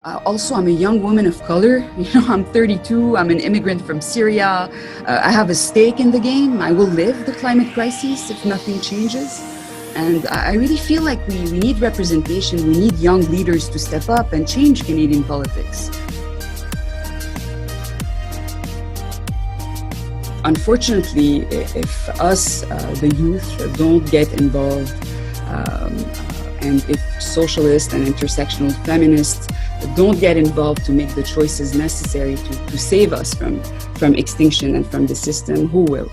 Also, I'm a young woman of color. I'm 32. I'm an immigrant from Syria. I have a stake in the game. I will live the climate crisis if nothing changes. And I really feel like we need representation. We need young leaders to step up and change Canadian politics. Unfortunately, if us, the youth, don't get involved, um, and if socialists and intersectional feminists don't get involved to make the choices necessary to save us from extinction and from the system, who will?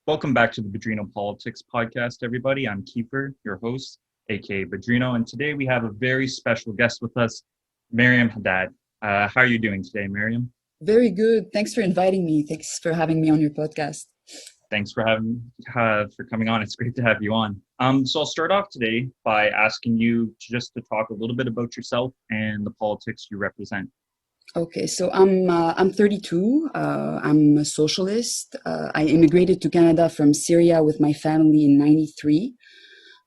Welcome back to the Budrino Politics Podcast, everybody. I'm Kiefer, your host, aka Budrino, and today we have a very special guest with us, Meryam Haddad. How are you doing today, Meryam? Very good. Thanks for inviting me. Thanks for having me on your podcast. Thanks for coming on. It's great to have you on. So I'll start off today by asking you to talk a little bit about yourself and the politics you represent. Okay, so I'm 32. I'm a socialist. I immigrated to Canada from Syria with my family in '93.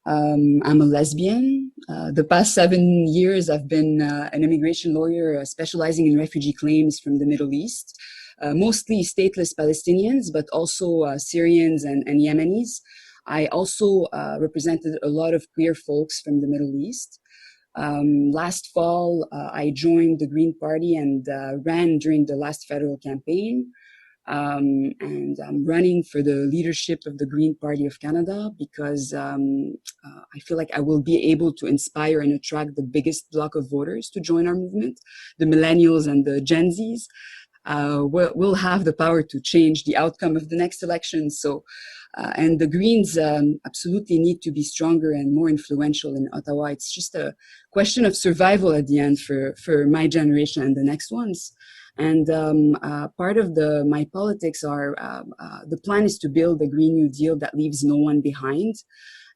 I'm a lesbian. The past 7 years, I've been an immigration lawyer specializing in refugee claims from the Middle East, mostly stateless Palestinians, but also Syrians and Yemenis. I also represented a lot of queer folks from the Middle East. Last fall, I joined the Green Party and ran during the last federal campaign. And I'm running for the leadership of the Green Party of Canada because I feel like I will be able to inspire and attract the biggest block of voters to join our movement, the millennials and the Gen Zs. We'll have the power to change the outcome of the next election. So, and the Greens absolutely need to be stronger and more influential in Ottawa. It's just a question of survival at the end for my generation and the next ones. And part of my politics are the plan is to build a Green New Deal that leaves no one behind.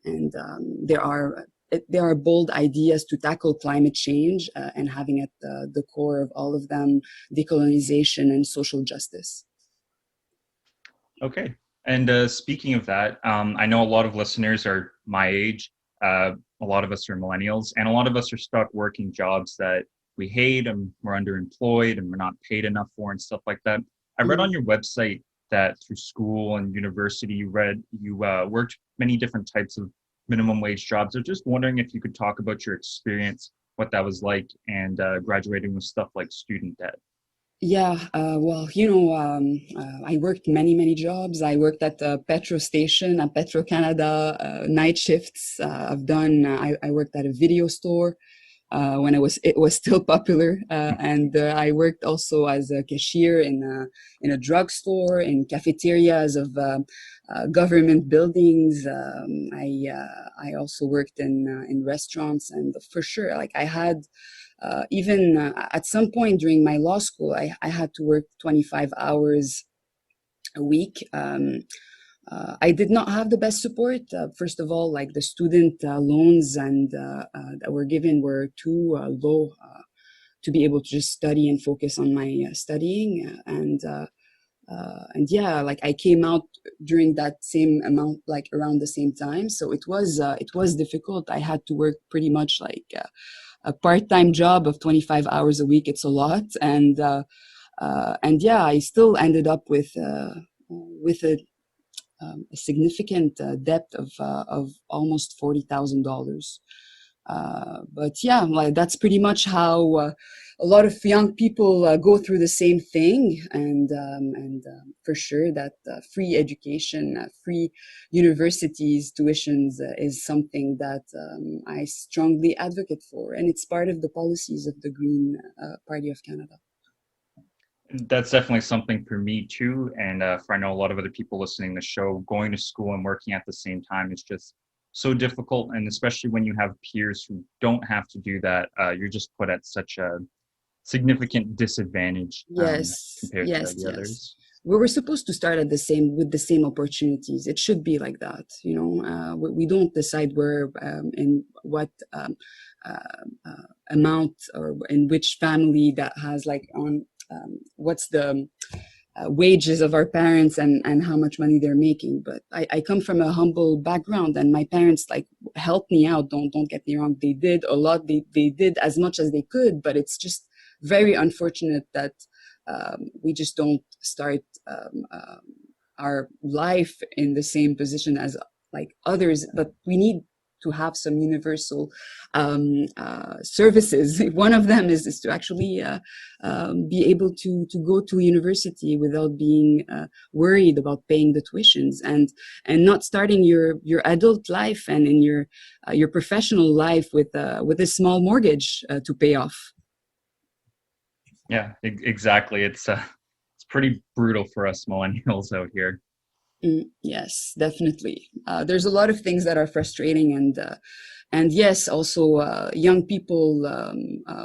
And there are bold ideas to tackle climate change and having at the core of all of them decolonization and social justice. Okay. And speaking of that, I know a lot of listeners are my age. A lot of us are millennials, and a lot of us are stuck working jobs that we hate and we're underemployed and we're not paid enough for and stuff like that. I read on your website that through school and university, you worked many different types of minimum wage jobs. I was just wondering if you could talk about your experience, what that was like, and graduating with stuff like student debt. Yeah, well, I worked many jobs. I worked at the petrol station at Petro-Canada, night shifts. I worked at a video store when it was still popular, and I worked also as a cashier in a drugstore, in cafeterias of government buildings. I also worked in restaurants, and for sure, like I had. Even at some point during my law school, I had to work 25 hours a week. I did not have the best support. First of all, like the student loans and that were given were too low to be able to just study and focus on my studying. And yeah, like I came out during that same amount, like around the same time. So it was difficult. I had to work pretty much like a part-time job of 25 hours a week. It's a lot. And yeah, I still ended up with a significant debt of almost $40,000. But yeah, like that's pretty much how a lot of young people go through the same thing, and for sure that free education, free universities, tuitions is something that I strongly advocate for, and it's part of the policies of the Green Party of Canada. That's definitely something for me too, and for I know a lot of other people listening to the show, going to school and working at the same time is just so difficult, and especially when you have peers who don't have to do that, you're just put at such a significant disadvantage compared to the others. We were supposed to start with the same opportunities. It should be like that, you know. We don't decide where in what amount or in which family that has like on what's the wages of our parents and how much money they're making. But I come from a humble background, and my parents like helped me out. Don't get me wrong. They did a lot. They did as much as they could, but it's just very unfortunate that we just don't start our life in the same position as like others. But we need to have some universal services. One of them is to actually be able to go to university without being worried about paying the tuitions, and not starting your adult life and in your professional life with a small mortgage to pay off. Yeah, exactly. It's pretty brutal for us millennials out here. Yes, definitely. There's a lot of things that are frustrating, and yes, also young people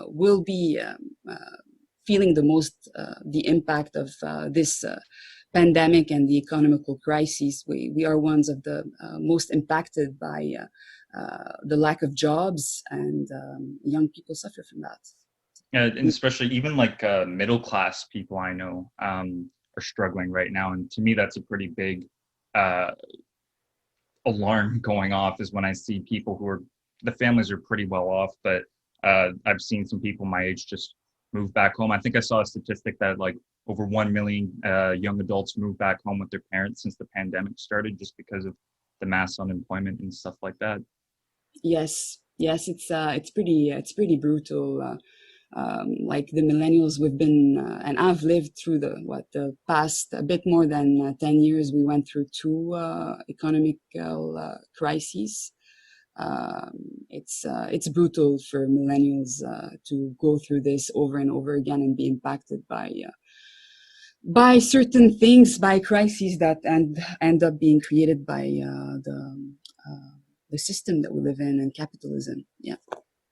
will be feeling the most the impact of this pandemic and the economical crisis. We are ones of the most impacted by the lack of jobs, and young people suffer from that. And especially even like middle class people I know are struggling right now. And to me, that's a pretty big alarm going off, is when I see people who are, the families are pretty well off, but I've seen some people my age just move back home. I think I saw a statistic that like over 1 million young adults moved back home with their parents since the pandemic started, just because of the mass unemployment and stuff like that. Yes, it's pretty brutal. Like the millennials, we've been, and I've lived through the past a bit more than 10 years. We went through two economical crises. It's brutal for millennials to go through this over and over again and be impacted by certain things, by crises that end up being created by the system that we live in and capitalism. Yeah.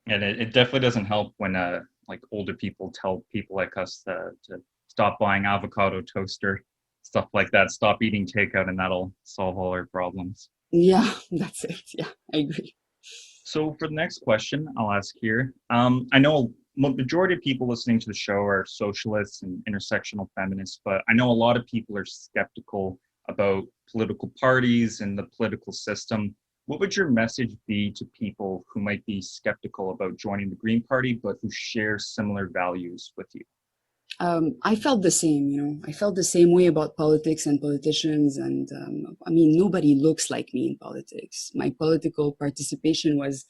And it definitely doesn't help when like older people tell people like us to stop buying avocado toaster, stuff like that, stop eating takeout, and that'll solve all our problems. Yeah, that's it. Yeah, I agree. So for the next question, I'll ask here. I know majority of people listening to the show are socialists and intersectional feminists, but I know a lot of people are skeptical about political parties and the political system. What would your message be to people who might be skeptical about joining the Green Party, but who share similar values with you? I felt the same, I felt the same way about politics and politicians. And I mean, nobody looks like me in politics. My political participation was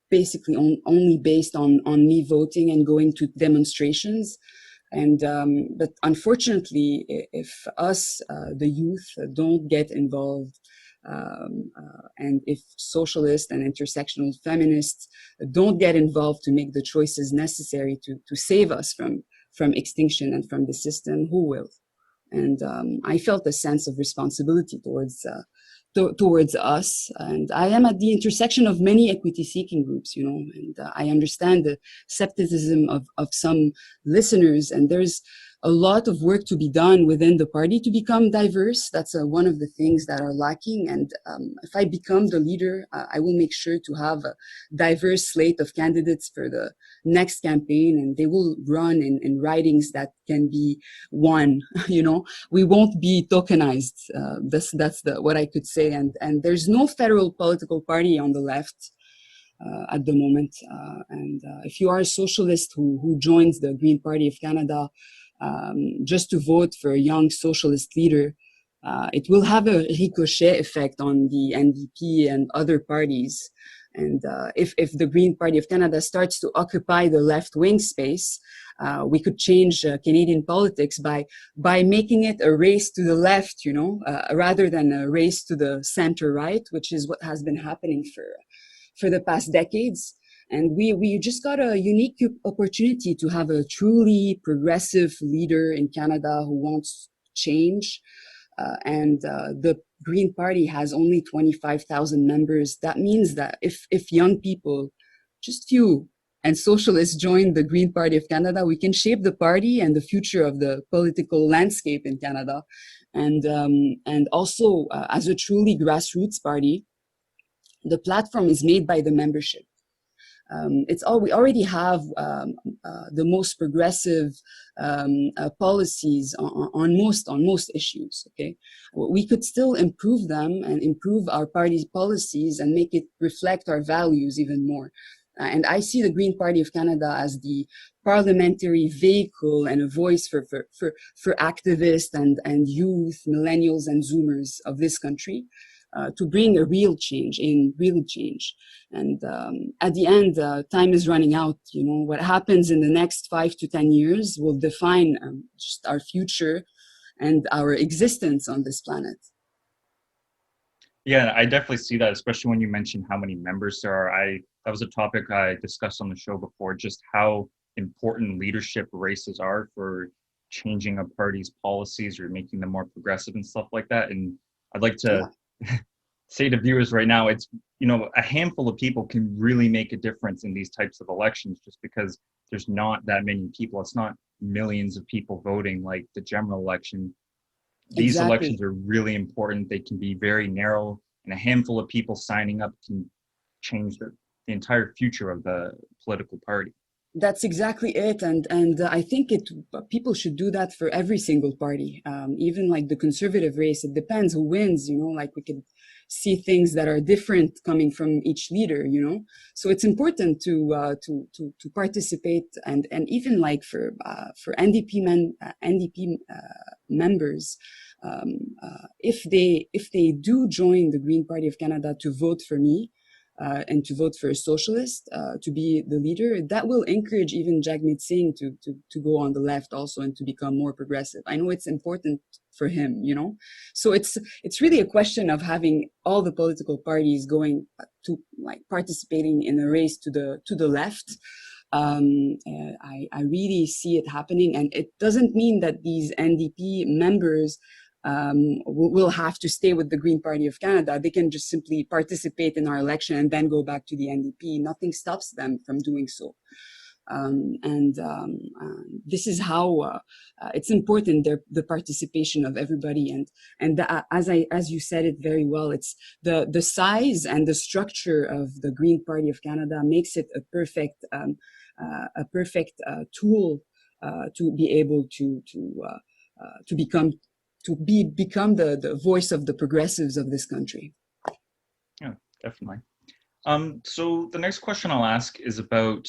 basically only based on me voting and going to demonstrations. And but unfortunately, if us, the youth, don't get involved, and if socialists and intersectional feminists don't get involved to make the choices necessary to save us from extinction and from the system, who will? And I felt a sense of responsibility towards us. And I am at the intersection of many equity-seeking groups, and I understand the skepticism of some listeners. And there's a lot of work to be done within the party to become diverse. That's one of the things that are lacking. And if I become the leader, I will make sure to have a diverse slate of candidates for the next campaign, and they will run in ridings that can be won. We won't be tokenized. That's what I could say. And there's no federal political party on the left at the moment. And if you are a socialist who joins the Green Party of Canada, just to vote for a young socialist leader, it will have a ricochet effect on the NDP and other parties. And if the Green Party of Canada starts to occupy the left-wing space, we could change Canadian politics by making it a race to the left, rather than a race to the center-right, which is what has been happening for the past decades. And we just got a unique opportunity to have a truly progressive leader in Canada who wants change. And the Green Party has only 25,000 members. That means that if young people, just few, and socialists join the Green Party of Canada, we can shape the party and the future of the political landscape in Canada. And also, as a truly grassroots party, the platform is made by the membership. We already have the most progressive policies on most issues. Okay, we could still improve them and improve our party's policies and make it reflect our values even more. And I see the Green Party of Canada as the parliamentary vehicle and a voice for activists and youth, millennials and Zoomers of this country. To bring a real change. And at the end, time is running out. You know, what happens in the next 5 to 10 years will define just our future and our existence on this planet. Yeah, I definitely see that, especially when you mentioned how many members there are. That was a topic I discussed on the show before, just how important leadership races are for changing a party's policies or making them more progressive and stuff like that. And I'd like to say to viewers right now, it's, you know, a handful of people can really make a difference in these types of elections, just because there's not that many people. It's not millions of people voting like the general election. These elections are really important. They can be very narrow, and a handful of people signing up can change the entire future of the political party. That's exactly it, and I think people should do that for every single party, even like the conservative race. It depends who wins, you know. Like we could see things that are different coming from each leader, you know. So it's important to participate, and even like for NDP members, if they do join the Green Party of Canada to vote for me. And to vote for a socialist to be the leader, that will encourage even Jagmeet Singh to go on the left also and to become more progressive. I know it's important for him, you know. So it's really a question of having all the political parties going to like participating in a race to the left. I really see it happening, and it doesn't mean that these NDP members will have to stay with the Green Party of Canada. They can just simply participate in our election and then go back to the NDP. Nothing stops them from doing so. This is how it's important, the participation of everybody. As you said it very well, it's the size and the structure of the Green Party of Canada makes it a perfect tool to be able to become the voice of the progressives of this country. Yeah, definitely. So the next question I'll ask is about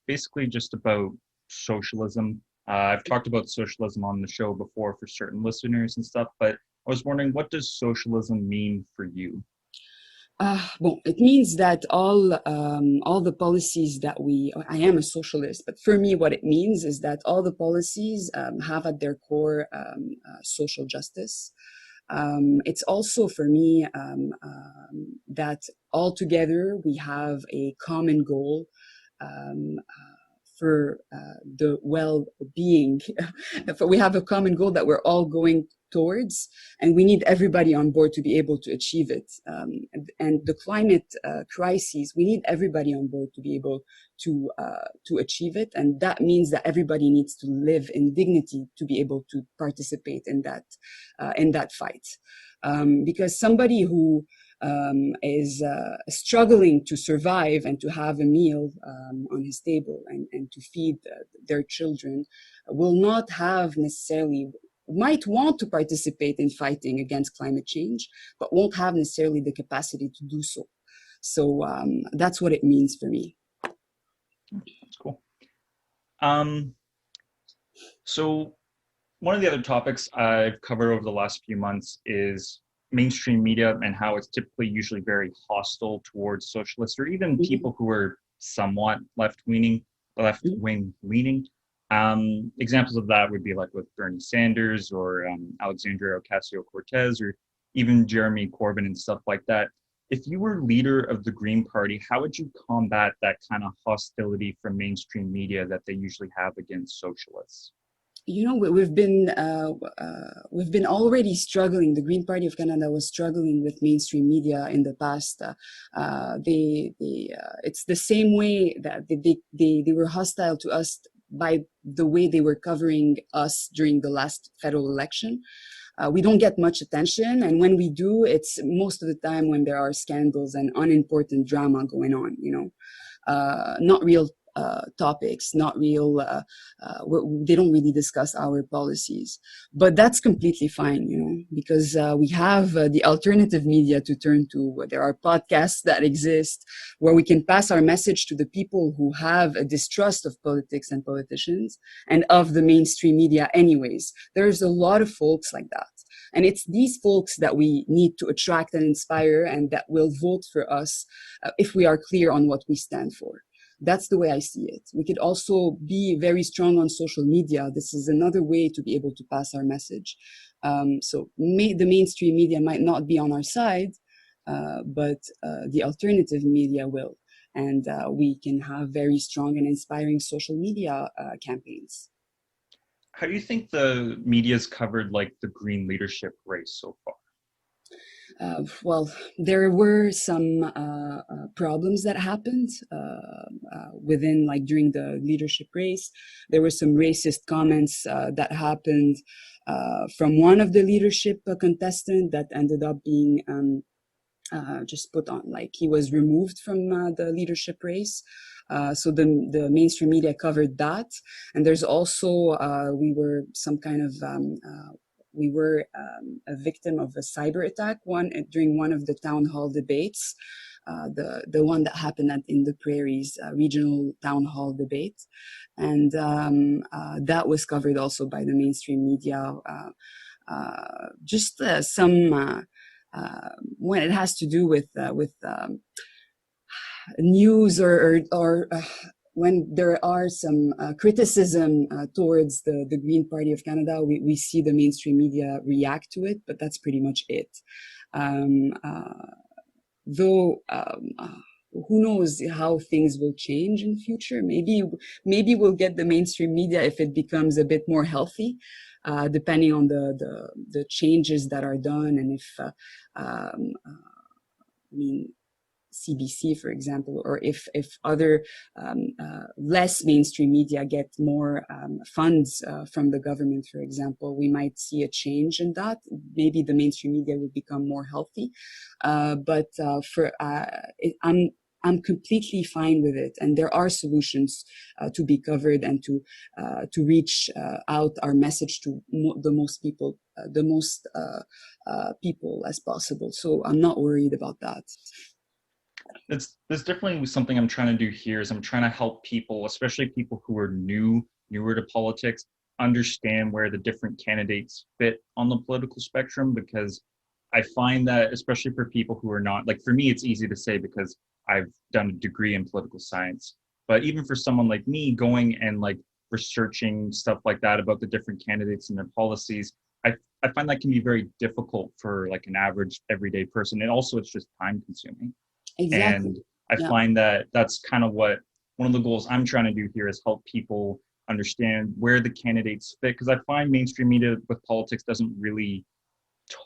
basically just about socialism. I've talked about socialism on the show before for certain listeners and stuff, but I was wondering, what does socialism mean for you? Well, it means that all the policies that I am a socialist, but for me, what it means is that all the policies have at their core social justice. It's also for me that all together we have a common goal for the well-being. We have a common goal that we're all going towards, and we need everybody on board to be able to achieve it. And the climate crises, we need everybody on board to be able to achieve it, and that means that everybody needs to live in dignity to be able to participate in that fight. Because somebody who is struggling to survive and to have a meal on his table and to feed their children will not have necessarily, might want to participate in fighting against climate change, but won't have necessarily the capacity to do so. So that's what it means for me. That's cool. So one of the other topics I've covered over the last few months is mainstream media and how it's typically usually very hostile towards socialists or even people who are somewhat left-wing leaning. Examples of that would be like with Bernie Sanders or Alexandria Ocasio-Cortez or even Jeremy Corbyn and stuff like that. If you were leader of the Green Party, how would you combat that kind of hostility from mainstream media that they usually have against socialists? You know, we've been already struggling. The Green Party of Canada was struggling with mainstream media in the past. It's the same way that they were hostile to us by the way they were covering us during the last federal election. We don't get much attention, and when we do, it's most of the time when there are scandals and unimportant drama going on, you know. not real topics, not real, they don't really discuss our policies. But that's completely fine, because we have the alternative media to turn to. There are podcasts that exist where we can pass our message to the people who have a distrust of politics and politicians and of the mainstream media anyways. There's a lot of folks like that. And it's these folks that we need to attract and inspire, and that will vote for us if we are clear on what we stand for. That's the way I see it. We could also be very strong on social media. This is another way to be able to pass our message. So the mainstream media might not be on our side, but the alternative media will. And we can have very strong and inspiring social media campaigns. How do you think the media's covered like the green leadership race so far? Well, there were some problems that happened within, like during the leadership race. There were some racist comments that happened from one of the leadership contestant that ended up being just put on, like he was removed from the leadership race. So the mainstream media covered that. And there's also, we were some kind of, we were a victim of a cyber attack during one of the town hall debates, the one that happened in the Prairies regional town hall debate. And that was covered also by the mainstream media. Just some, when it has to do with news or when there are some criticism towards the Green Party of Canada, we see the mainstream media react to it, but that's pretty much it. Though, who knows how things will change in future? Maybe we'll get the mainstream media if it becomes a bit more healthy, depending on the changes that are done, and if I mean, CBC, for example, or if other less mainstream media get more funds from the government, for example, we might see a change in that. Maybe the mainstream media will become more healthy. But I'm completely fine with it, and there are solutions to be covered and to reach out our message to the most people, people as possible. So I'm not worried about that. That's definitely something I'm trying to do here. Is I'm trying to help people, especially people who are newer to politics, understand where the different candidates fit on the political spectrum, because I find that, especially for people who are not, like for me, it's easy to say because I've done a degree in political science, but even for someone like me going and like researching stuff like that about the different candidates and their policies, I find that can be very difficult for like an average everyday person. And also it's just time consuming. Exactly. And I find that that's kind of what one of the goals I'm trying to do here is help people understand where the candidates fit. Because I find mainstream media with politics doesn't really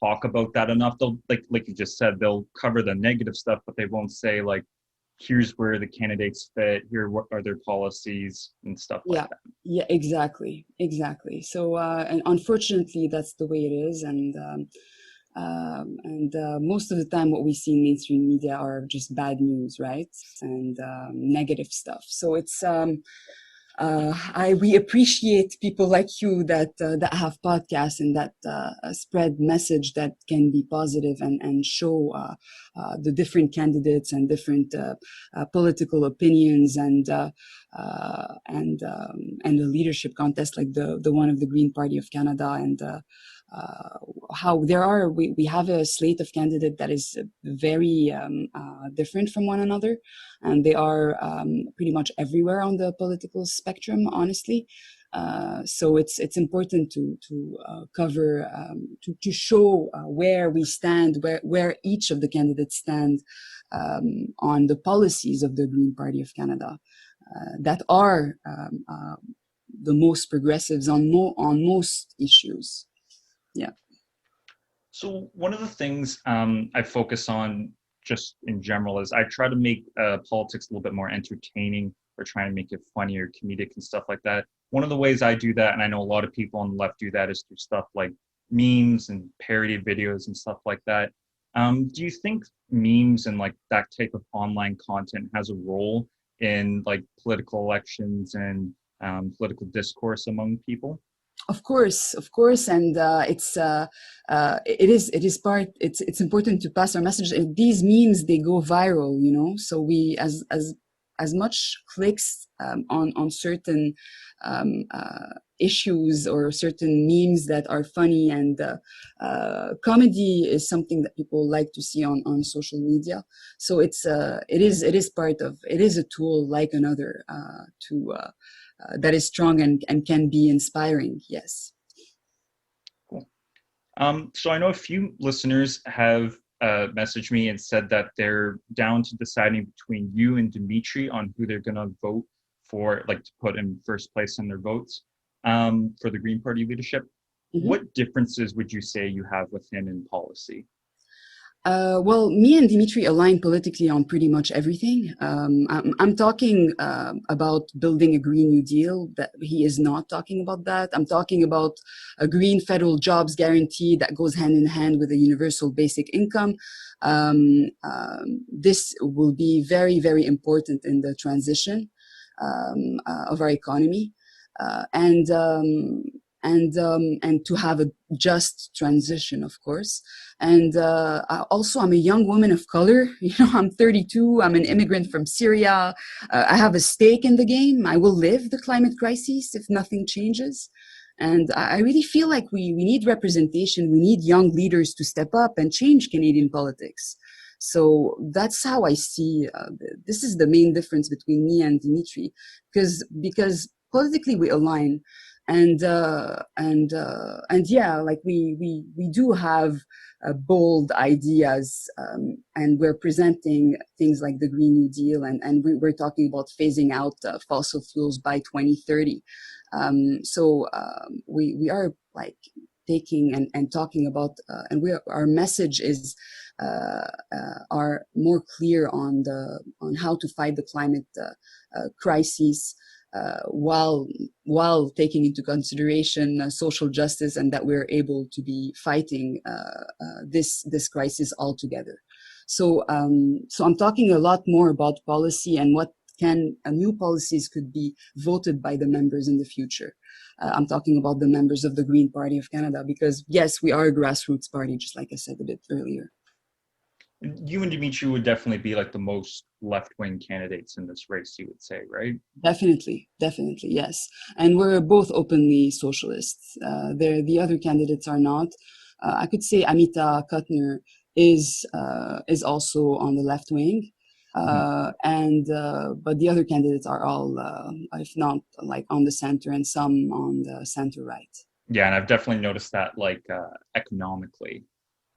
talk about that enough. They'll like you just said, they'll cover the negative stuff, but they won't say like, here's where the candidates fit, here what are their policies and stuff like that. Yeah, exactly. So and unfortunately that's the way it is. And most of the time what we see in mainstream media are just bad news, right? And negative stuff. So it's we appreciate people like you that have podcasts and that spread message that can be positive and show the different candidates and different political opinions and the leadership contest, like the one of the Green Party of Canada, and how we have a slate of candidates that is very different from one another, and they are pretty much everywhere on the political spectrum, honestly. So it's important to cover, to show where we stand, where each of the candidates stand on the policies of the Green Party of Canada that are the most progressives on most issues. Yeah. So one of the things I focus on just in general is I try to make politics a little bit more entertaining, or trying to make it funny or comedic and stuff like that. One of the ways I do that, and I know a lot of people on the left do that, is through stuff like memes and parody videos and stuff like that. Do you think memes and like that type of online content has a role in like political elections and political discourse among people? Of course, and it is part. It's important to pass our message. These memes, they go viral, you know. So we, as much clicks on certain issues or certain memes that are funny, and comedy is something that people like to see on social media. So it is part of, it is a tool like another to. That is strong and can be inspiring. Yes. Cool. So I know a few listeners have messaged me and said that they're down to deciding between you and Dimitri on who they're going to vote for, like to put in first place in their votes for the Green Party leadership. Mm-hmm. What differences would you say you have with him in policy? Well, me and Dimitri align politically on pretty much everything. I'm talking about building a Green New Deal. That he is not talking about that. I'm talking about a green federal jobs guarantee that goes hand in hand with a universal basic income. This will be very, very important in the transition of our economy. And to have a just transition, of course. And also, I'm a young woman of color. You know, I'm 32. I'm an immigrant from Syria. I have a stake in the game. I will live the climate crisis if nothing changes. And I really feel like we need representation. We need young leaders to step up and change Canadian politics. So that's how I see. This is the main difference between me and Dimitri, because politically we align. And yeah, like we do have bold ideas, and we're presenting things like the Green New Deal, and we're talking about phasing out fossil fuels by 2030. We are like taking and talking about, and our message is are more clear on how to fight the climate crisis. While taking into consideration social justice, and that we're able to be fighting this crisis all together. So I'm talking a lot more about policy and what new policies could be voted by the members in the future. I'm talking about the members of the Green Party of Canada, because yes, we are a grassroots party, just like I said a bit earlier. You and Dimitri would definitely be like the most left-wing candidates in this race, you would say, right? Definitely, yes. And we're both openly socialists. The other candidates are not. I could say Amita Kuttner is also on the left wing, but the other candidates are all, if not like on the center, and some on the center right. Yeah, and I've definitely noticed that, like economically.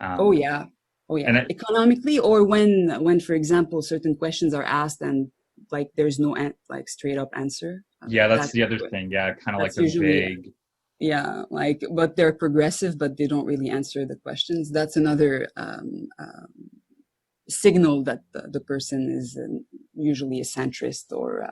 Oh yeah. Economically, or when, for example, certain questions are asked and like there's no like straight up answer. Yeah, that's the other thing. Yeah, kind of like a vague. Yeah, like, but they're progressive, but they don't really answer the questions. That's another signal that the person is usually a centrist or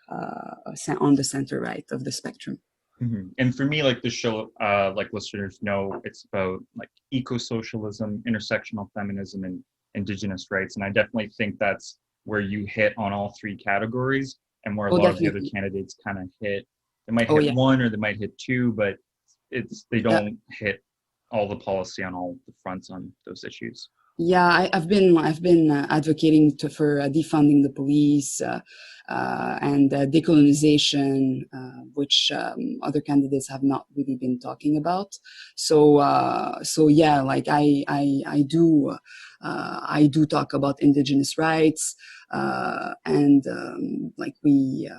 on the center right of the spectrum. Mm-hmm. And for me, like the show, like listeners know, it's about like eco-socialism, intersectional feminism, and Indigenous rights. And I definitely think that's where you hit on all three categories, and where a lot of the other candidates kind of hit. They might hit one, or they might hit two, but they don't hit all the policy on all the fronts on those issues. Yeah, I've been advocating for defunding the police and decolonization, which other candidates have not really been talking about. So yeah, like I do talk about Indigenous rights, and like we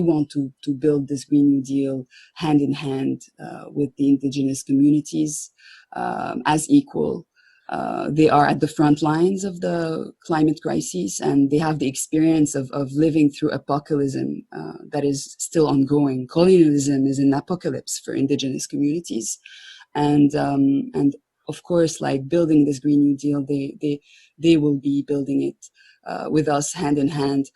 want to build this Green New Deal hand in hand with the Indigenous communities as equal. They are at the front lines of the climate crisis, and they have the experience of living through apocalypse that is still ongoing. Colonialism is an apocalypse for Indigenous communities, and of course, like building this Green New Deal, they will be building it with us hand in hand.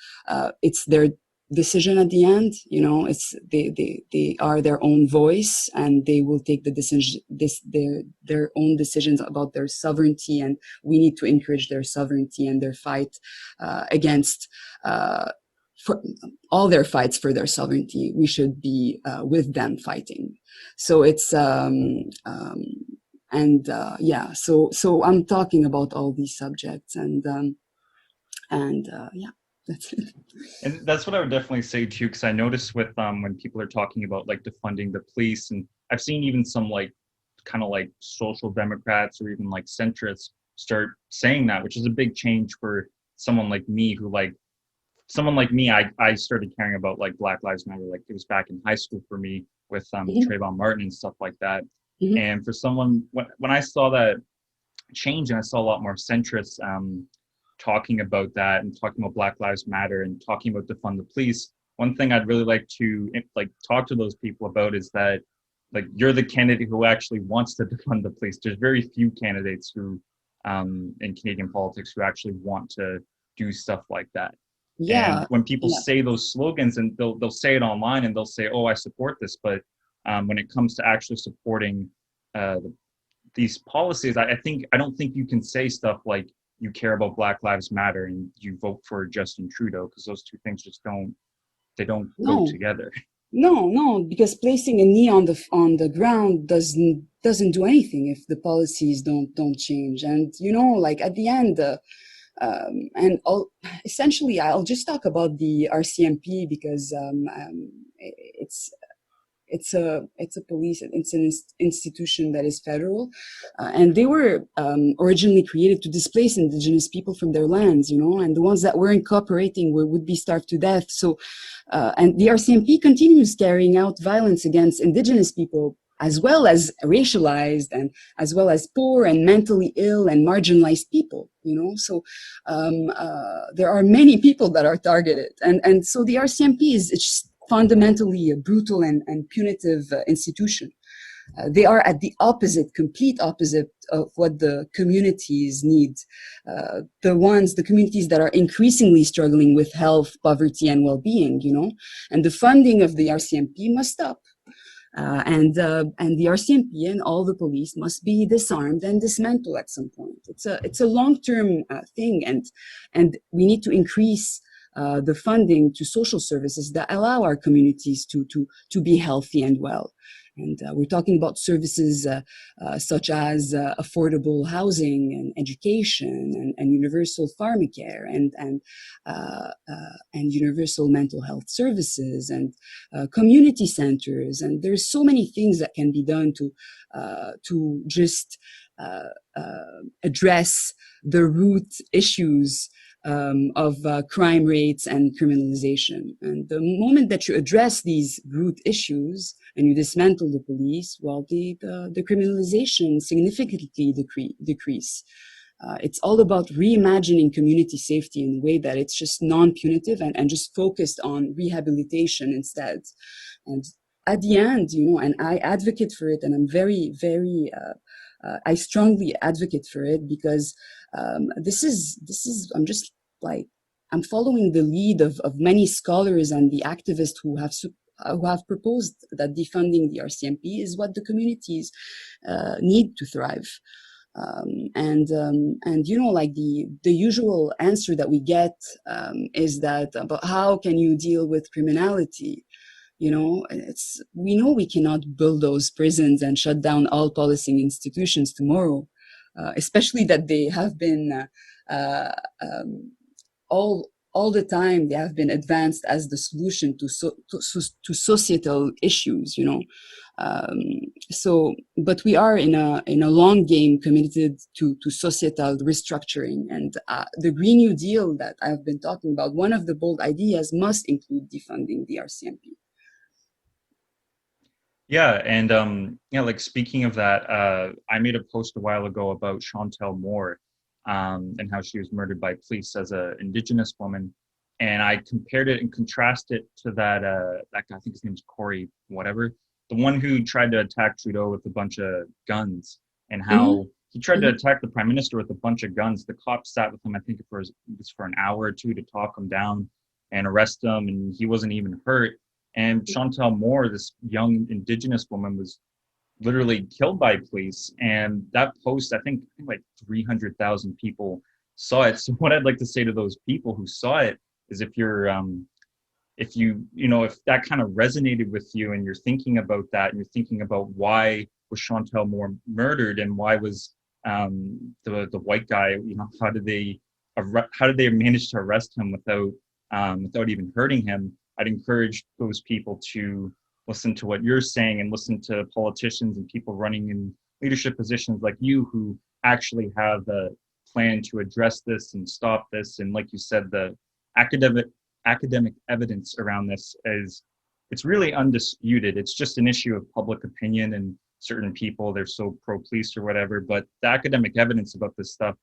It's their decision at the end, you know. It's they are their own voice, and they will take the decision, their own decisions about their sovereignty, and we need to encourage their sovereignty and their fight against for all their fights for their sovereignty, we should be with them fighting. So it's yeah. So I'm talking about all these subjects, and yeah, that's it. And that's what I would definitely say too, because I notice with when people are talking about like defunding the police, and I've seen even some like kind of like social democrats or even like centrists start saying that, which is a big change for someone like me who like someone like me, I started caring about like Black Lives Matter, like it was back in high school for me with Mhm, Trayvon Martin and stuff like that. mhm. And for someone, when I saw that change and I saw a lot more centrists talking about that and talking about Black Lives Matter and talking about defund the police, one thing I'd really like to like talk to those people about is that like you're the candidate who actually wants to defund the police. There's very few candidates who in Canadian politics who actually want to do stuff like that. And Yeah, when people yeah. say those slogans and they'll say it online and they'll say, "Oh, I support this," but when it comes to actually supporting uh, these policies, I don't think you can say stuff like you care about Black Lives Matter and you vote for Justin Trudeau, because those two things just don't go No, together. no, because placing a knee on the ground doesn't do anything if the policies don't change. And like at the end, and essentially, I'll just talk about the RCMP because it's it's a police, it's an institution that is federal, and they were originally created to displace indigenous people from their lands, and the ones that weren't cooperating would be starved to death. So and the RCMP continues carrying out violence against indigenous people, as well as racialized, and as well as poor and mentally ill and marginalized people. So there are many people that are targeted, and so the RCMP is, it's fundamentally a brutal and punitive institution. They are at the complete opposite of what the communities need. The communities that are increasingly struggling with health, poverty, and well-being, and the funding of the RCMP must stop. And the RCMP and all the police must be disarmed and dismantled at some point. It's a long-term thing, and we need to increase the funding to social services that allow our communities to be healthy and well. And we're talking about services such as affordable housing and education and universal pharmacare and universal mental health services and community centers. And there's so many things that can be done to just address the root issues of crime rates and criminalization. And the moment that you address these root issues and you dismantle the police, well, the criminalization significantly decrease. It's all about reimagining community safety in a way that it's just non-punitive and just focused on rehabilitation instead. And at the end, and I advocate for it, and I'm very, very, I strongly advocate for it because this is, I'm just like, I'm following the lead of many scholars and the activists who have proposed that defunding the RCMP is what the communities need to thrive. And like the usual answer that we get is that, but how can you deal with criminality? We know we cannot bulldoze prisons and shut down all policing institutions tomorrow, especially that they have been all the time they have been advanced as the solution to societal issues. But we are in a long game committed to societal restructuring, and the Green New Deal that I've been talking about, one of the bold ideas must include defunding the RCMP. Yeah, and like speaking of that, I made a post a while ago about Chantel Moore, and how she was murdered by police as an Indigenous woman, and I compared it and contrasted it to that guy, I think his name's Corey, whatever, the one who tried to attack Trudeau with a bunch of guns, and Mm-hmm. how he tried to Mm-hmm. attack the prime minister with a bunch of guns. The cops sat with him, I think it was for an hour or two to talk him down and arrest him, and he wasn't even hurt. And Chantel Moore, this young Indigenous woman, was literally killed by police. And that post, I think like 300,000 people saw it. So what I'd like to say to those people who saw it is if you're if if that kind of resonated with you and you're thinking about that and you're thinking about why was Chantal Moore murdered and why was the white guy, how did they manage to arrest him without even hurting him? I'd encourage those people to listen to what you're saying and listen to politicians and people running in leadership positions like you who actually have a plan to address this and stop this. And like you said, the academic evidence around this it's really undisputed. It's just an issue of public opinion and certain people, they're so pro-police or whatever, but the academic evidence about this stuff,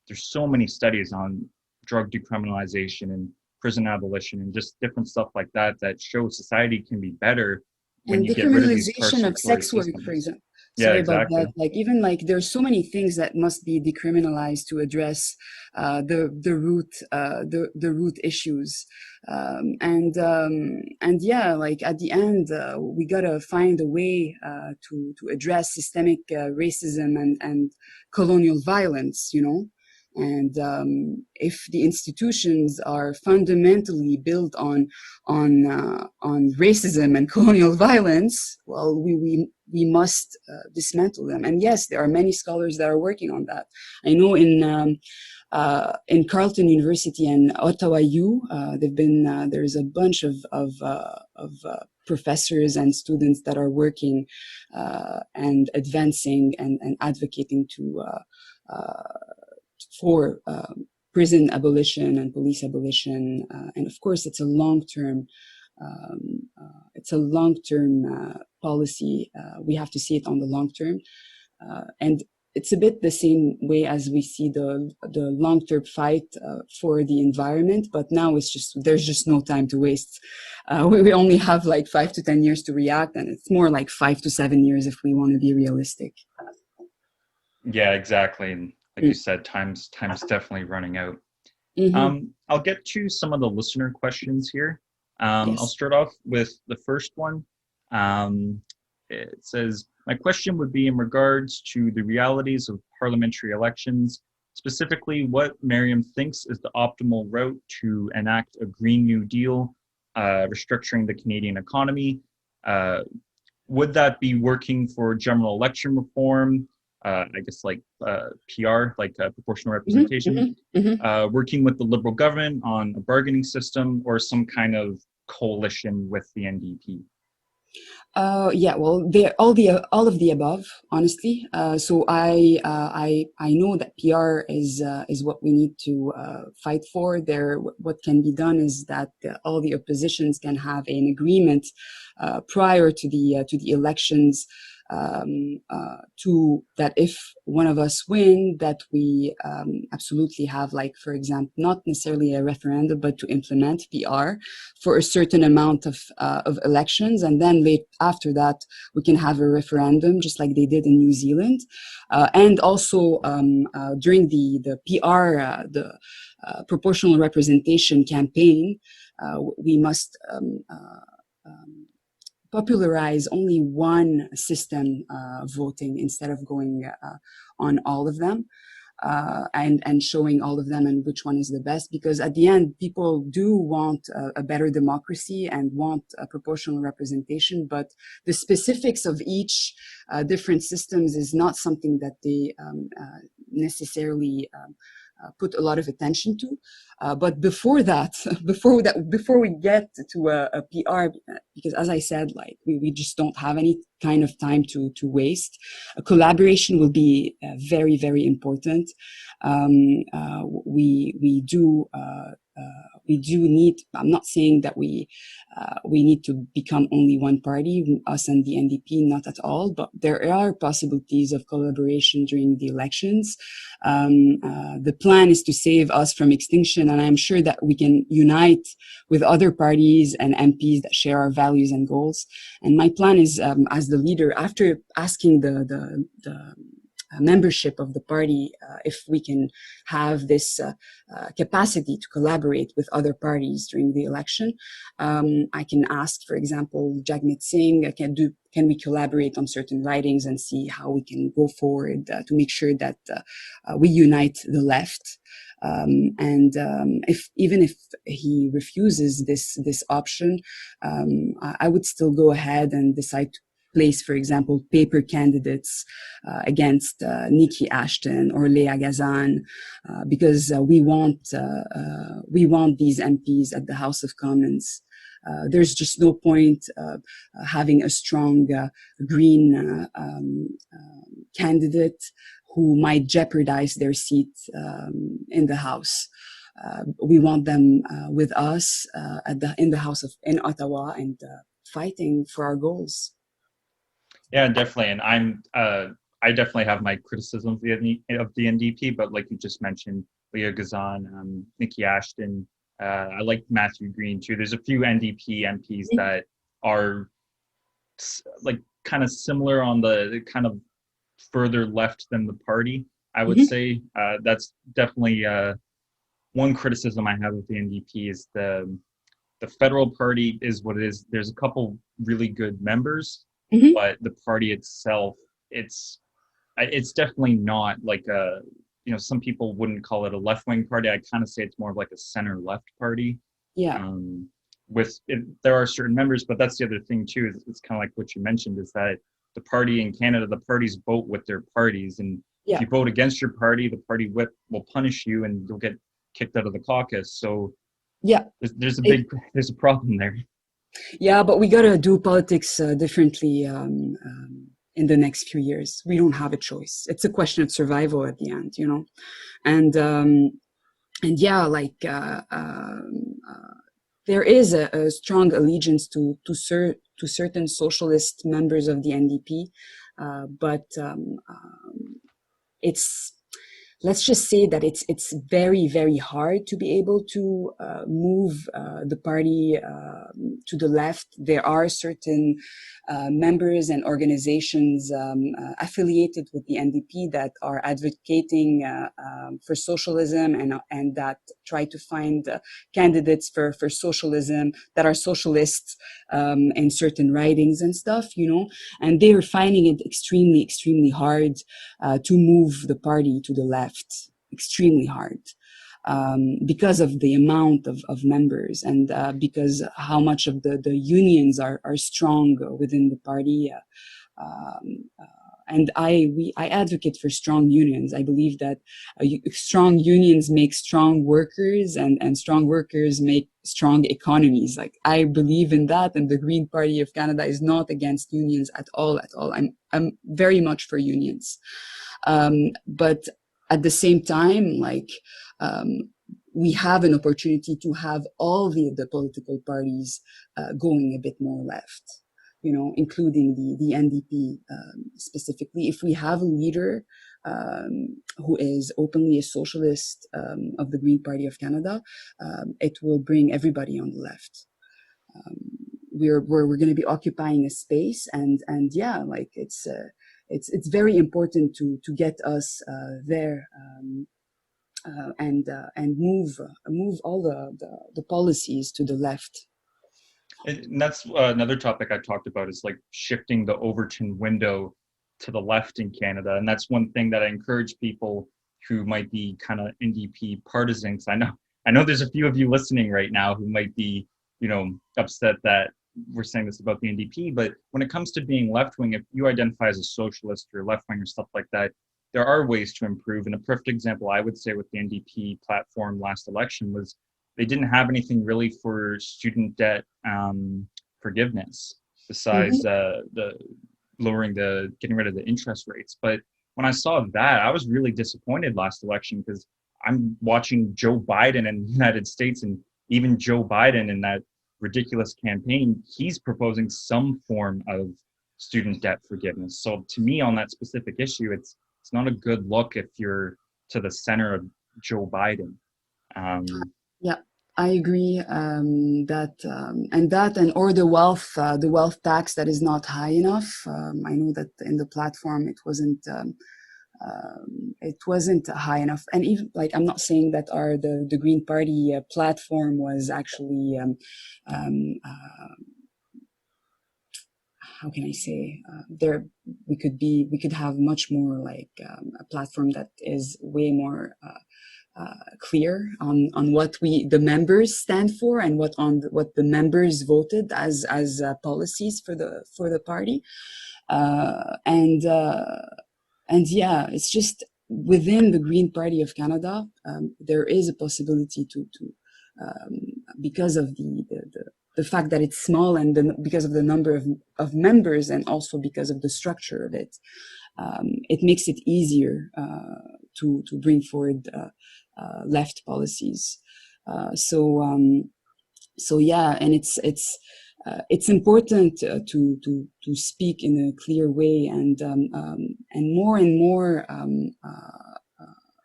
there's so many studies on drug decriminalization and prison abolition and just different stuff like that that show society can be better when And you get rid of these decriminalization of carceratory sex work, for systems. example. Yeah, Sorry about exactly. that. Like even like there's so many things that must be decriminalized to address the root issues. And yeah, like at the end, we gotta find a way to address systemic racism and colonial violence. And if the institutions are fundamentally built on racism and colonial violence, well, we must dismantle them. And yes, there are many scholars that are working on that. I know in Carleton University and Ottawa U, there's a bunch of professors and students that are working and advancing and advocating for prison abolition and police abolition, and of course, it's a long-term policy. We have to see it on the long term, and it's a bit the same way as we see the long-term fight for the environment. But now there's just no time to waste. We only have like 5 to 10 years to react, and it's more like 5 to 7 years if we want to be realistic. Yeah, exactly. And like you said, time's definitely running out. I'll get to some of the listener questions here. I'll start off with the first one. It says, my question would be in regards to the realities of parliamentary elections, specifically what Meryam thinks is the optimal route to enact a Green New Deal, restructuring the Canadian economy. Would that be working for general election reform? I guess like PR, like proportional representation, working with the Liberal government on a bargaining system or some kind of coalition with the NDP? Yeah, well, they're all of the above, honestly. So I know that PR is what we need to fight for. What can be done is that all the oppositions can have an agreement prior to the elections, to that if one of us win, that we absolutely have, like, for example, not necessarily a referendum, but to implement PR for a certain amount of elections, and then after that we can have a referendum, just like they did in New Zealand, and also during the PR, the proportional representation campaign, we must popularize only one system voting instead of going on all of them, and showing all of them and which one is the best, because at the end people do want a better democracy and want a proportional representation, but the specifics of each different systems is not something that they necessarily put a lot of attention to. But before we get to a PR, because as I said, like we just don't have any kind of time to waste. A collaboration will be very, very important. We do need, I'm not saying that we need to become only one party, us and the NDP, not at all, but there are possibilities of collaboration during the elections. The plan is to save us from extinction, and I'm sure that we can unite with other parties and MPs that share our values and goals. And my plan is, as the leader, after asking the membership of the party, if we can have this capacity to collaborate with other parties during the election, I can ask, for example, Jagmeet Singh, can we collaborate on certain writings and see how we can go forward to make sure that we unite the left. If even if he refuses this option, I would still go ahead and decide to place, for example, paper candidates against Nikki Ashton or Leah Gazan, because we want these MPs at the House of Commons. There's just no point having a strong Green candidate who might jeopardize their seat in the House. We want them with us in the House in Ottawa and fighting for our goals. Yeah, definitely. And I definitely have my criticism of the NDP, but like you just mentioned, Leah Gazan, Nikki Ashton, I like Matthew Green too. There's a few NDP MPs that are like kind of similar on the kind of further left than the party, I would say. That's definitely one criticism I have of the NDP is the federal party is what it is. There's a couple really good members, but the party itself, it's definitely not like a, some people wouldn't call it a left-wing party. I kind of say it's more of like a center-left party. Yeah. There are certain members, but that's the other thing too. It's kind of like what you mentioned, is that the party in Canada, the parties vote with their parties, and if you vote against your party, the party whip will punish you, and you'll get kicked out of the caucus. So yeah, there's a problem there. Yeah, but we gotta do politics differently in the next few years. We don't have a choice. It's a question of survival at the end, and yeah, like there is a strong allegiance to certain socialist members of the NDP, but let's just say that it's very, very hard to be able to move the party to the left. There are certain members and organizations affiliated with the NDP that are advocating for socialism and that try to find candidates for socialism that are socialists in certain writings and stuff, and they are finding it extremely, extremely hard to move the party to the left. Extremely hard because of the amount of members and because how much of the unions are strong within the party. And I advocate for strong unions. I believe that strong unions make strong workers, and strong workers make strong economies. Like, I believe in that, and the Green Party of Canada is not against unions at all. I'm very much for unions, but at the same time, we have an opportunity to have all the political parties going a bit more left, including the NDP specifically. If we have a leader who is openly a socialist of the Green Party of Canada, it will bring everybody on the left. We're going to be occupying a space, and yeah, like it's very important to get us there and move all the policies to the left. And that's another topic I talked about, is like shifting the Overton window to the left in Canada. And that's one thing that I encourage people who might be kind of NDP partisans. I know there's a few of you listening right now who might be, upset that we're saying this about the NDP, but when it comes to being left-wing, if you identify as a socialist or left-wing or stuff like that, there are ways to improve. And a perfect example, I would say, with the NDP platform last election was they didn't have anything really for student debt forgiveness besides getting rid of the interest rates. But when I saw that, I was really disappointed last election, because I'm watching Joe Biden in the United States, and even Joe Biden in that ridiculous campaign, he's proposing some form of student debt forgiveness. So to me, on that specific issue, it's not a good look if you're to the center of Joe Biden. Yeah, I agree or the wealth tax that is not high enough. I know that in the platform it wasn't high enough, and even, like, I'm not saying that the Green Party platform was actually how can I say, we could have much more like a platform that is way more clear on what the members stand for and what the members voted as policies for the party, and yeah, it's just within the Green Party of Canada, there is a possibility to because of the fact that it's small and because of the number of members and also because of the structure of it, it makes it easier to bring forward left policies. So yeah, and it's important to speak in a clear way, and more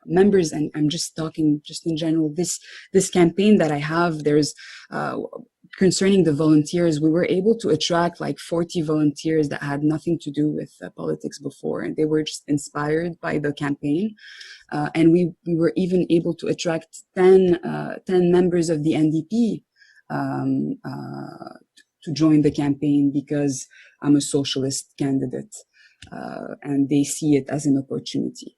members, and I'm just talking just in general, this campaign that I have, there's concerning the volunteers, we were able to attract like 40 volunteers that had nothing to do with politics before, and they were just inspired by the campaign. And we were even able to attract 10 members of the NDP to join the campaign because I'm a socialist candidate, and they see it as an opportunity.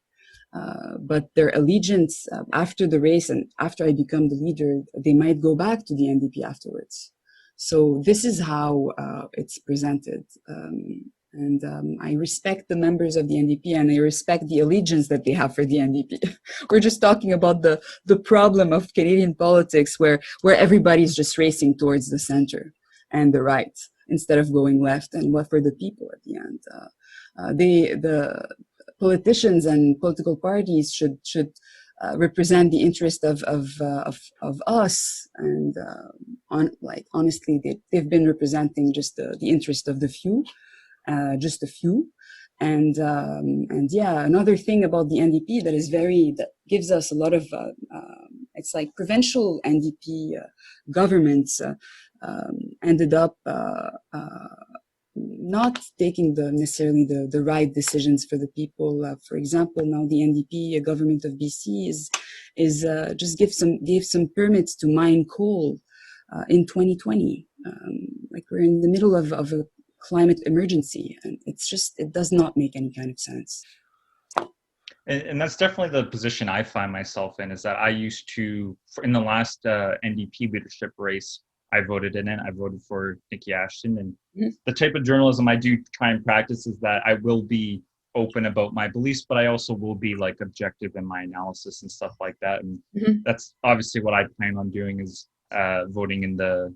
But their allegiance after the race and after I become the leader, they might go back to the NDP afterwards. So this is how it's presented. And I respect the members of the NDP, and I respect the allegiance that they have for the NDP. We're just talking about the problem of Canadian politics where everybody's just racing towards the center and the right instead of going left and what for the people at the end. The politicians and political parties should represent the interest of us, and honestly, they've been representing just the interest of the few, just a few. And yeah, another thing about the NDP that gives us a lot of it's like provincial NDP governments ended up not taking necessarily the right decisions for the people. For example, now the NDP government of BC is just gave some permits to mine coal in 2020. Like we're in the middle of a climate emergency, and it does not make any kind of sense. And that's definitely the position I find myself in, is that I used to, in the last NDP leadership race, I voted in it. I voted for Nikki Ashton, and the type of journalism I do try and practice is that I will be open about my beliefs, but I also will be like objective in my analysis and stuff like that. And that's obviously what I plan on doing, is voting in the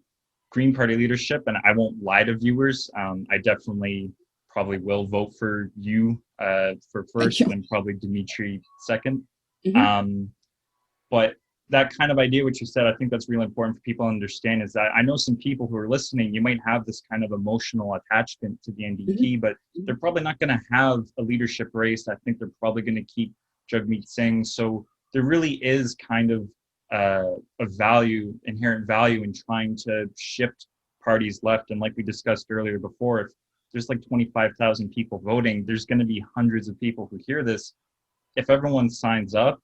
Green Party leadership. And I won't lie to viewers. I definitely probably will vote for you for first, and probably Dimitri second. But that kind of idea, which you said, I think that's really important for people to understand, is that I know some people who are listening, you might have this kind of emotional attachment to the NDP, but they're probably not going to have a leadership race. I think they're probably going to keep Jagmeet Singh. So there really is kind of a inherent value in trying to shift parties left. And like we discussed earlier before, if there's like 25,000 people voting, there's going to be hundreds of people who hear this. If everyone signs up,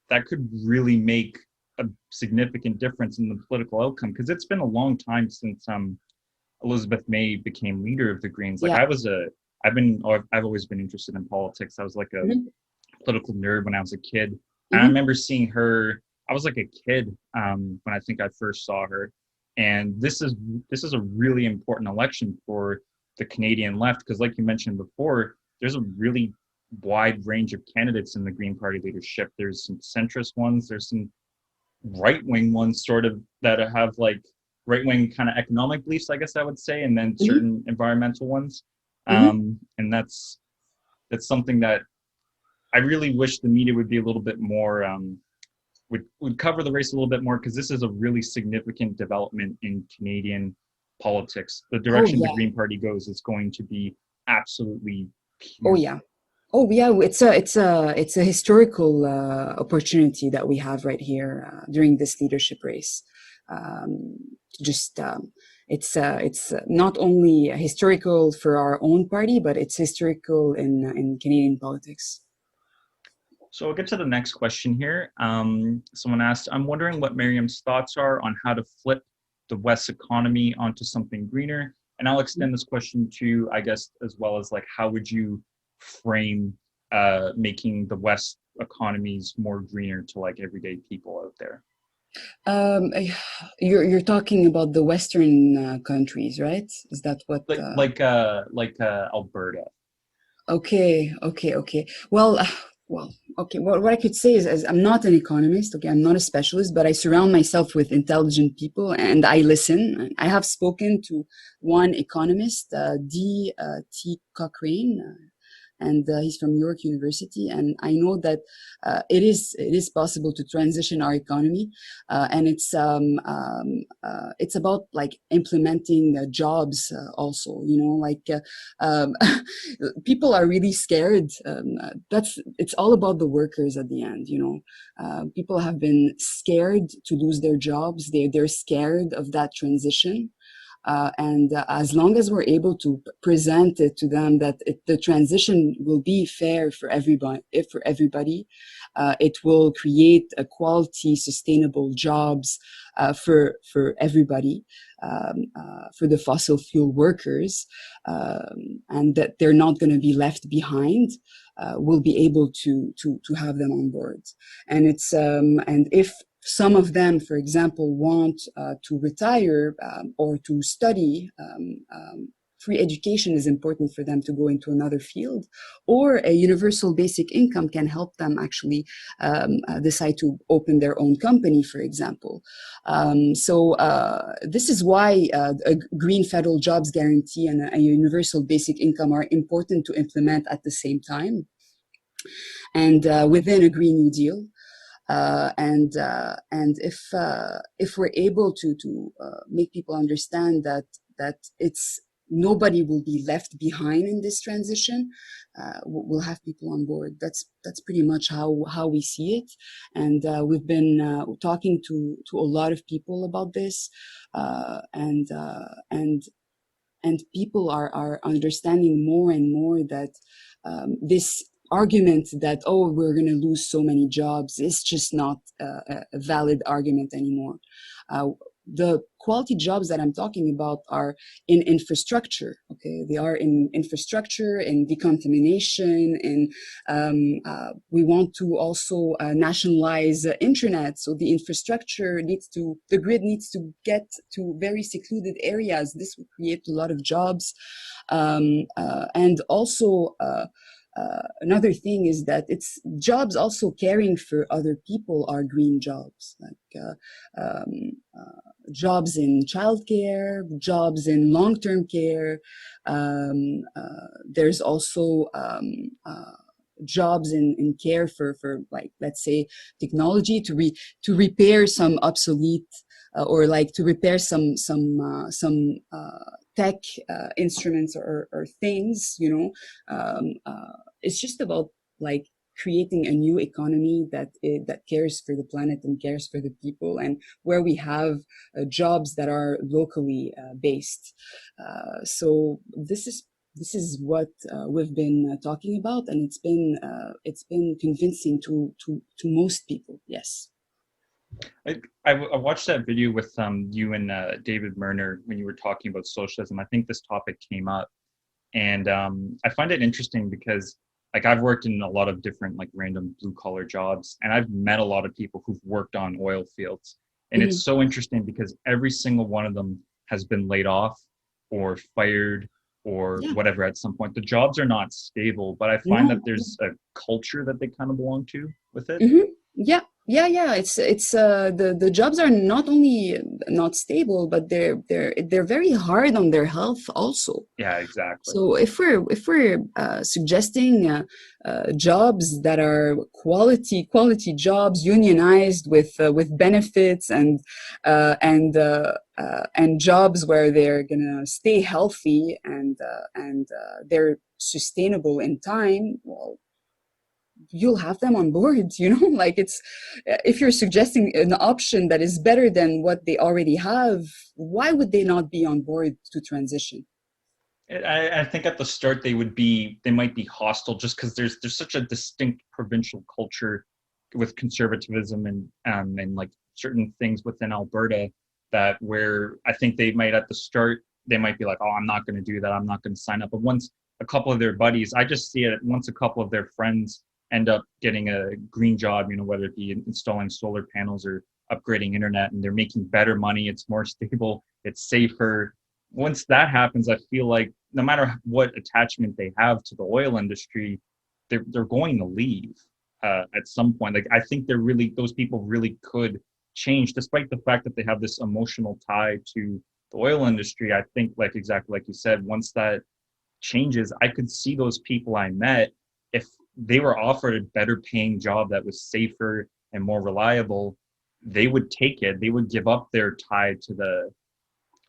that could really make a significant difference in the political outcome, because it's been a long time since Elizabeth May became leader of the Greens. Like I've always been interested in politics. I was like a political nerd when I was a kid. And I remember seeing her, I was like a kid when I think I first saw her. And this is a really important election for the Canadian left, because like you mentioned before, there's a really wide range of candidates in the Green Party leadership. There's some centrist ones, there's some right-wing ones sort of that have like right-wing kind of economic beliefs, I guess I would say, and then certain environmental ones. And that's something that I really wish the media would be a little bit more, would cover the race a little bit more, because this is a really significant development in Canadian politics. The direction the Green Party goes is going to be absolutely huge. It's a historical opportunity that we have right here during this leadership race. It's not only historical for our own party, but it's historical in Canadian politics. So we'll get to the next question here. Someone asked, I'm wondering what Meryam's thoughts are on how to flip the West's economy onto something greener. And I'll extend this question to, I guess, as well as like, how would you frame making the West economies more greener to like everyday people out there? Um, eh, you're talking about the Western countries, right? Is that what? Alberta. Okay, okay, okay. Well, well, okay. What I could say is I'm not an economist. Okay, I'm not a specialist, but I surround myself with intelligent people, and I listen. I have spoken to one economist, D. T. Cochrane, and he's from York University. And I know that it is possible to transition our economy, and it's about like implementing jobs also. Like um, people are really scared. It's all about the workers at the end. People have been scared to lose their jobs. They're scared of that transition. And as long as we're able to present it to them that the transition will be fair for everybody, it will create a quality, sustainable jobs for everybody, for the fossil fuel workers, and that they're not going to be left behind. We'll be able to have them on board, and if some of them, for example, want to retire or to study. Free education is important for them to go into another field, or a universal basic income can help them actually decide to open their own company, for example. So this is why a green federal jobs guarantee and a universal basic income are important to implement at the same time, and within a Green New Deal. And if we're able to make people understand that it's nobody will be left behind in this transition, we'll have people on board. That's pretty much how we see it, and we've been talking to a lot of people about this, and people are understanding more and more that this argument that, oh, we're going to lose so many jobs is just not a valid argument anymore. The quality jobs that I'm talking about are in infrastructure. Okay, they are in infrastructure, in decontamination, and we want to also nationalize internet. So the the grid needs to get to very secluded areas. This will create a lot of jobs, and also. Another thing is that it's jobs also caring for other people are green jobs, like jobs in childcare, jobs in long-term care. There's also jobs in care for like, let's say, technology to repair some obsolete or like to repair some tech instruments or things. It's just about like creating a new economy that cares for the planet and cares for the people, and where we have jobs that are locally based. So this is what we've been talking about, and it's been convincing to most people. Yes. I watched that video with you and David Murner when you were talking about socialism. I think this topic came up, and I find it interesting because like I've worked in a lot of different like random blue collar jobs, and I've met a lot of people who've worked on oil fields, and Mm-hmm. it's so interesting because every single one of them has been laid off or fired or Yeah. whatever at some point. The jobs are not stable, but I find that No. there's a culture that they kind of belong to with it. Mm-hmm. Yeah, yeah, yeah. It's the jobs are not only not stable, but they're very hard on their health also. Yeah, exactly. So if we're suggesting jobs that are quality jobs, unionized with benefits, and jobs where they're gonna stay healthy and they're sustainable in time, well, you'll have them on board. Like, it's if you're suggesting an option that is better than what they already have, why would they not be on board to transition? I think at the start they might be hostile just because there's such a distinct provincial culture with conservatism and like certain things within Alberta that where I think they might at the start they might be like, oh, I'm not going to do that, I'm not going to sign up. But once a couple of their buddies. I just see it once a couple of their friends end up getting a green job, whether it be installing solar panels or upgrading internet, and they're making better money. It's more stable. It's safer. Once that happens, I feel like no matter what attachment they have to the oil industry, they're going to leave at some point. Like, I think those people really could change, despite the fact that they have this emotional tie to the oil industry. I think, like exactly like you said, once that changes, I could see those people I met, if they were offered a better paying job that was safer and more reliable, they would take it. They would give up their tie to the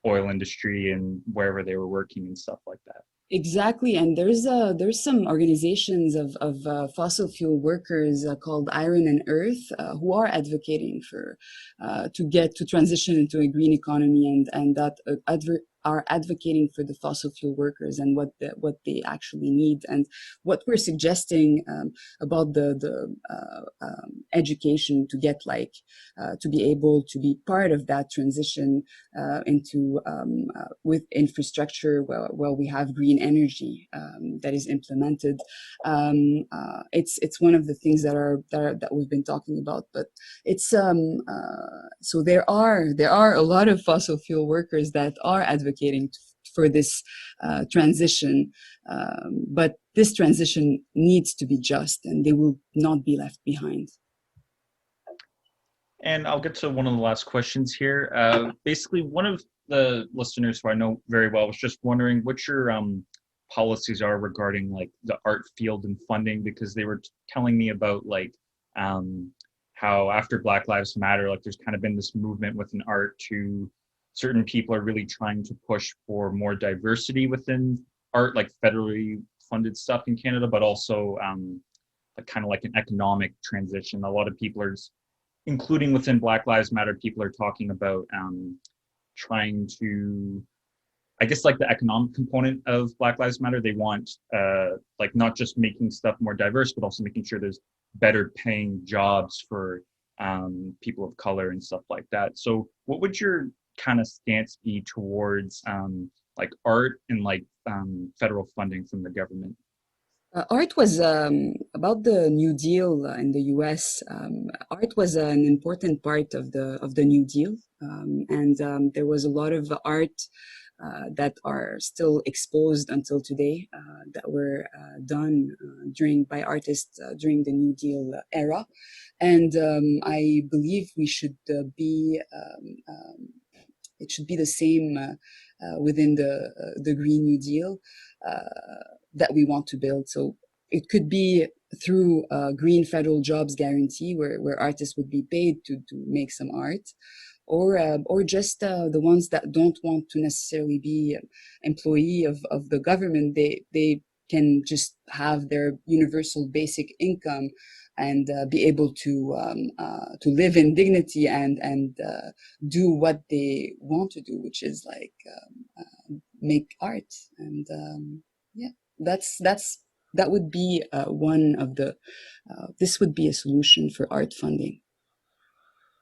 oil industry and wherever they were working and stuff like that. Exactly, and there's some organizations of fossil fuel workers called Iron and Earth who are advocating for to transition into a green economy, and that are advocating for the fossil fuel workers and what they actually need, and what we're suggesting about the education to get to be able to be part of that transition into with infrastructure where we have green energy that is implemented. It's one of the things that we've been talking about, but it's so there are a lot of fossil fuel workers that are advocating for this transition, but this transition needs to be just, and they will not be left behind. And I'll get to one of the last questions here. Basically, one of the listeners who I know very well was just wondering what your policies are regarding like the art field and funding, because they were telling me about how after Black Lives Matter, like there's kind of been this movement within art to certain people are really trying to push for more diversity within art, like federally funded stuff in Canada, but also kind of like an economic transition. A lot of people are, including within Black Lives Matter, people are talking about trying to, I guess, like the economic component of Black Lives Matter. They want like not just making stuff more diverse, but also making sure there's better paying jobs for people of color and stuff like that. So what would your kind of stance be towards like art and like federal funding from the government? Art was about the New Deal in the U.S. Art was an important part of the New Deal, and there was a lot of art that are still exposed until today that were done by artists during the New Deal era, and I believe we should be. It should be the same within the Green New Deal that we want to build. So it could be through a green federal jobs guarantee where artists would be paid to make some art, or just the ones that don't want to necessarily be employee of the government. They can just have their universal basic income and be able to live in dignity and do what they want to do, which is like make art. And yeah, that would be one of the this would be a solution for art funding.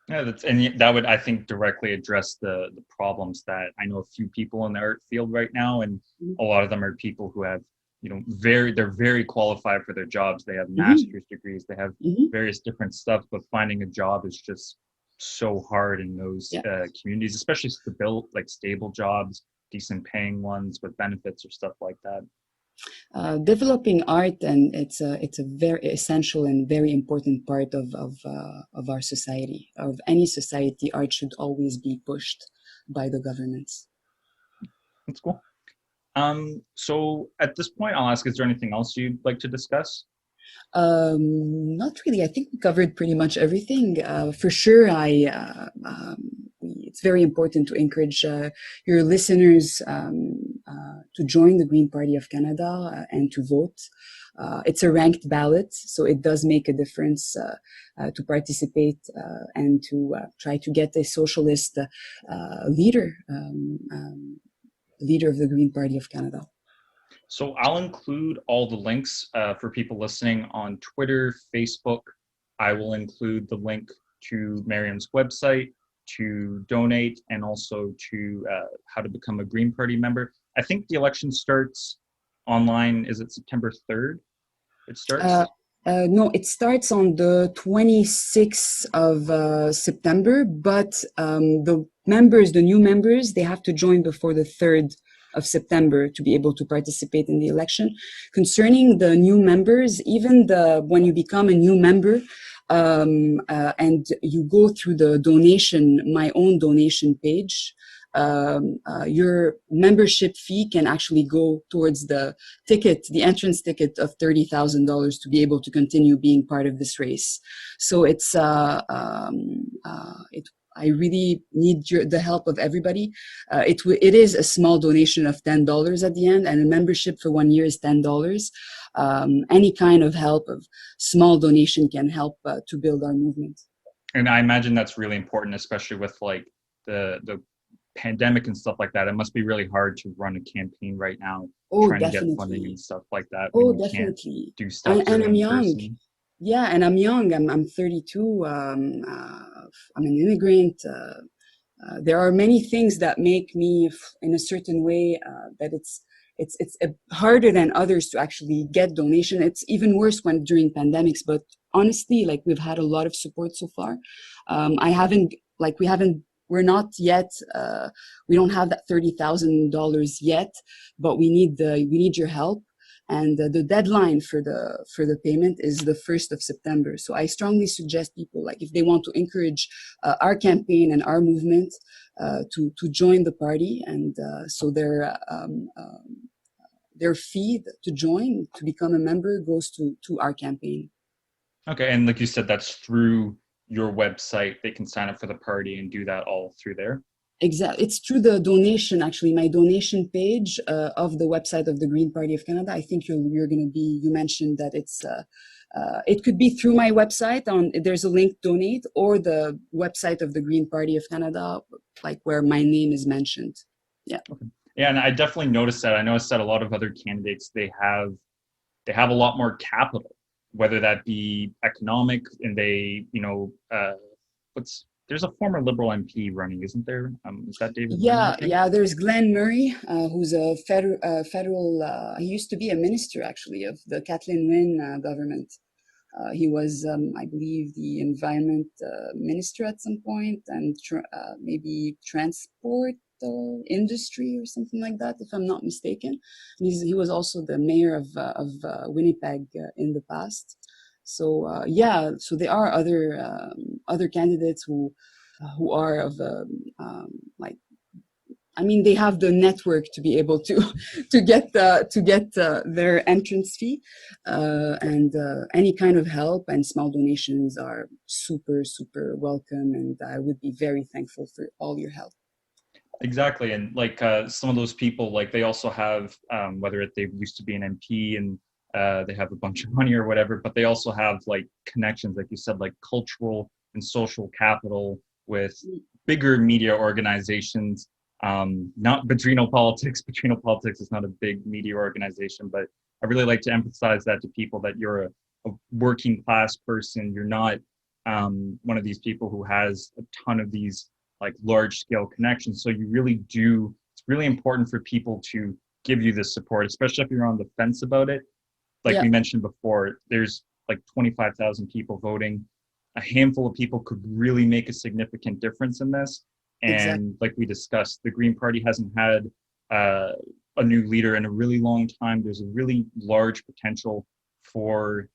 Yeah, that would, I think, directly address the problems that I know a few people in the art field right now, and a lot of them are people who have, they're very qualified for their jobs. They have master's degrees, they have various different stuff, but finding a job is just so hard in those communities, especially stable jobs, decent paying ones with benefits or stuff like that. Developing art, and it's a very essential and very important part of our society, of any society. Art should always be pushed by the governments. That's cool. So at this point, I'll ask, is there anything else you'd like to discuss? Not really. I think we covered pretty much everything. For sure, it's very important to encourage your listeners to join the Green Party of Canada and to vote. It's a ranked ballot, so it does make a difference to participate and to try to get a socialist leader of the Green Party of Canada. So I'll include all the links for people listening on Twitter, Facebook. I will include the link to Meryam's website to donate, and also to how to become a Green Party member. I think the election starts online. Is it September 3rd it Uh, starts? no, it starts on the 26th of September, but the new members, they have to join before the 3rd of September to be able to participate in the election. Concerning the new members, even when you become a new member, and you go through the my own donation page, your membership fee can actually go towards the entrance ticket of $30,000 to be able to continue being part of this race. So I really need the help of everybody. It is a small donation of $10 at the end, and a membership for 1 year is $10. Any kind of help of small donation can help to build our movement. And I imagine that's really important, especially with like the pandemic and stuff like that. It must be really hard to run a campaign right now, Oh, trying to get funding and definitely. stuff like that when Oh, you can't definitely. do stuff And really I'm in young. person. Yeah, and I'm young. I'm 32. I'm an immigrant. There are many things that make me, in a certain way, that it's harder than others to actually get donation. It's even worse when during pandemics. But honestly, like we've had a lot of support so far. I haven't like we haven't we're not yet. We don't have that $30,000 yet, but we need your help. And the deadline for the payment is the 1st of September. So I strongly suggest people, like if they want to encourage our campaign and our movement, to join the party, and so their fee to join to become a member goes to our campaign. Okay, and like you said, that's through your website. They can sign up for the party and do that all through there. Exactly. It's through the donation, actually, my donation page of the website of the Green Party of Canada. I think you're going to be, you mentioned that it could be through my website there's a link donate, or the website of the Green Party of Canada, like where my name is mentioned. Yeah. Okay. Yeah, and I definitely noticed that. I noticed that a lot of other candidates they have a lot more capital, whether that be economic, and they, what's there's a former Liberal MP running, isn't there? Is that David Murray, I Yeah, think? yeah. There's Glenn Murray, who's a federal. He used to be a minister, actually, of the Kathleen Wynne government. He was, I believe, the environment minister at some point, and maybe transport industry or something like that, if I'm not mistaken. And he was also the mayor of Winnipeg in the past. So yeah, so there are other candidates who are of like, I mean, they have the network to be able to to get their entrance fee, and any kind of help and small donations are super welcome, and I would be very thankful for all your help. Exactly, and like some of those people, like they also have whether they used to be an MP and they have a bunch of money or whatever, but they also have like connections, like you said, like cultural and social capital with bigger media organizations. Not Budrino politics. Budrino politics is not a big media organization, but I really like to emphasize that to people, that you're a working class person. You're not one of these people who has a ton of these like large scale connections. So you really do, it's really important for people to give you this support, especially if you're on the fence about it. Like Yeah, we mentioned before, there's like 25,000 people voting. A handful of people could really make a significant difference in this. exactly. And like we discussed, the Green Party hasn't had uh, a new leader in a really long time. There's a really large potential for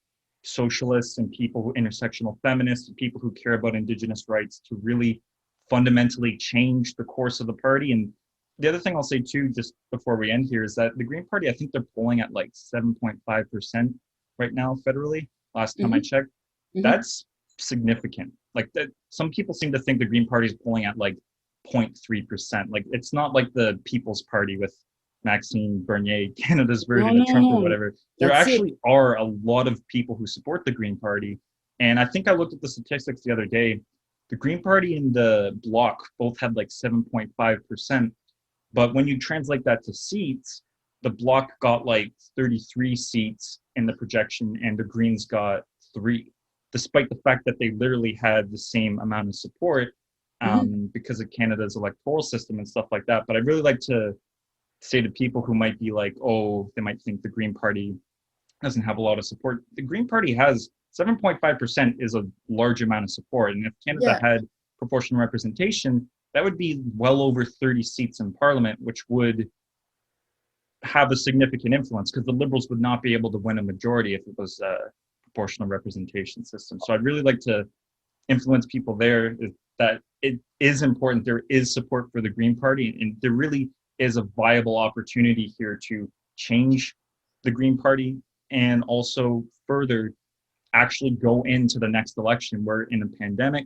socialists and people who intersectional feminists and people who care about Indigenous rights to really fundamentally change the course of the party. And the other thing I'll say too, just before we end here, is that the Green Party, I think they're polling at like 7.5% right now federally. Last time I Hmm. checked, Hmm. that's significant. Like that, some people seem to think the Green Party is polling at like 0.3%. Like it's not like the People's Party with Maxime Bernier, Canada's No, version of no, Trump or no. whatever. There That's it. actually are a lot of people who support the Green Party. And I think I looked at the statistics the other day. The Green Party and the Bloc both had like 7.5%. But when you translate that to seats, the Bloc got like 33 seats in the projection and the Greens got 3, despite the fact that they literally had the same amount of support Hmm. because of Canada's electoral system and stuff like that. But I'd really like to say to people who might be like, oh, they might think the Green Party doesn't have a lot of support. The Green Party has 7.5% is a large amount of support. And if Canada had proportional representation, that would be well over 30 seats in Parliament, which would have a significant influence, because the Liberals would not be able to win a majority if it was a proportional representation system. So I'd really like to influence people there, that it is important. There is support for the Green Party, and there really is a viable opportunity here to change the Green Party, and also further actually go into the next election. We're in a pandemic.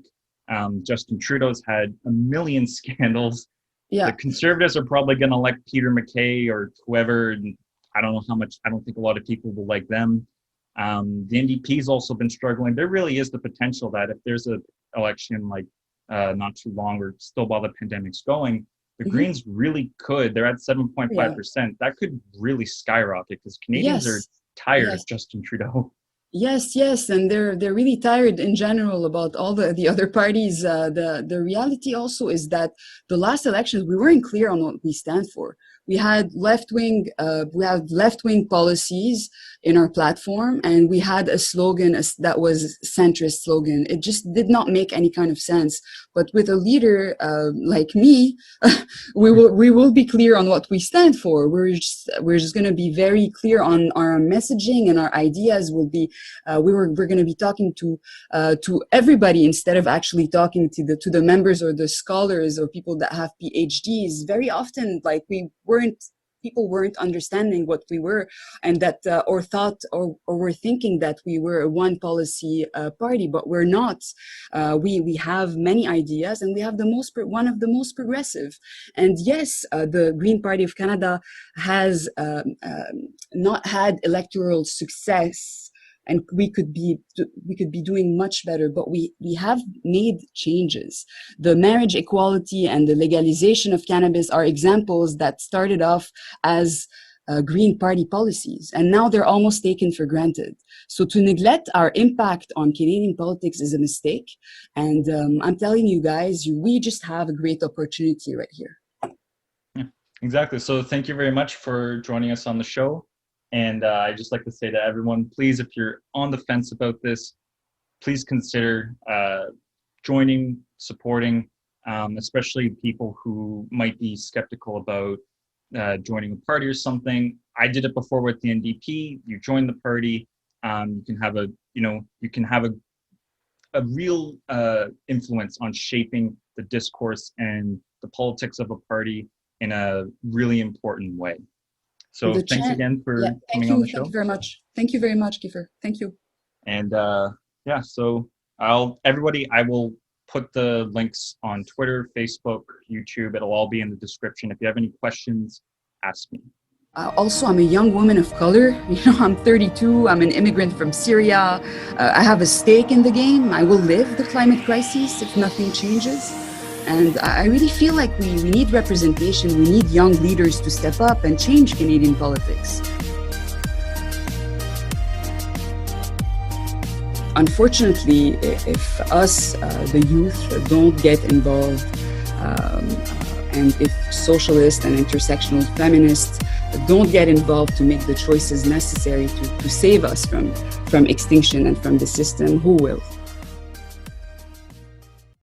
Justin Trudeau's had a million scandals. The Conservatives are probably going to elect Peter MacKay or whoever. And I don't know how much, I don't think a lot of people will like them. The NDP's also been struggling. There really is the potential that if there's an election like not too long, or still while the pandemic's going, the Greens really could, they're at 7.5%. That could really skyrocket, because Canadians are tired of Justin Trudeau. Yes, and they're really tired in general about all the other parties. The reality also is that the last elections, we weren't clear on what we stand for. We had left-wing policies in our platform, and we had a slogan that was centrist slogan. It just did not make any kind of sense. But with a leader like me, we will be clear on what we stand for. We're just going to be very clear on our messaging, and our ideas will be. We're going to be talking to everybody, instead of actually talking to the members or the scholars or people that have PhDs. Very often, like, people weren't understanding what we were, and that or thought or were thinking that we were a one policy party, but we're not. We have many ideas, and we have one of the most progressive. And yes, the Green Party of Canada has not had electoral success, and we could be doing much better, but we have made changes. The marriage equality and the legalization of cannabis are examples that started off as Green Party policies, and now they're almost taken for granted. So to neglect our impact on Canadian politics is a mistake. And I'm telling you guys, we just have a great opportunity right here. Yeah, exactly. So thank you very much for joining us on the show. And I'd just like to say to everyone, please, if you're on the fence about this, please consider joining, supporting, especially people who might be skeptical about joining a party or something. I did it before with the NDP. You join the party, you can have a real influence on shaping the discourse and the politics of a party in a really important way. So thanks again for coming on the show. Thank you very much. Thank you very much, Kiefer. Thank you. And so I will put the links on Twitter, Facebook, YouTube. It'll all be in the description. If you have any questions, ask me. Also, I'm a young woman of color. I'm 32. I'm an immigrant from Syria. I have a stake in the game. I will live the climate crisis if nothing changes. And I really feel like we need representation. We need young leaders to step up and change Canadian politics. Unfortunately, if us, the youth, don't get involved, and if socialists and intersectional feminists don't get involved to make the choices necessary to save us from extinction and from the system, who will?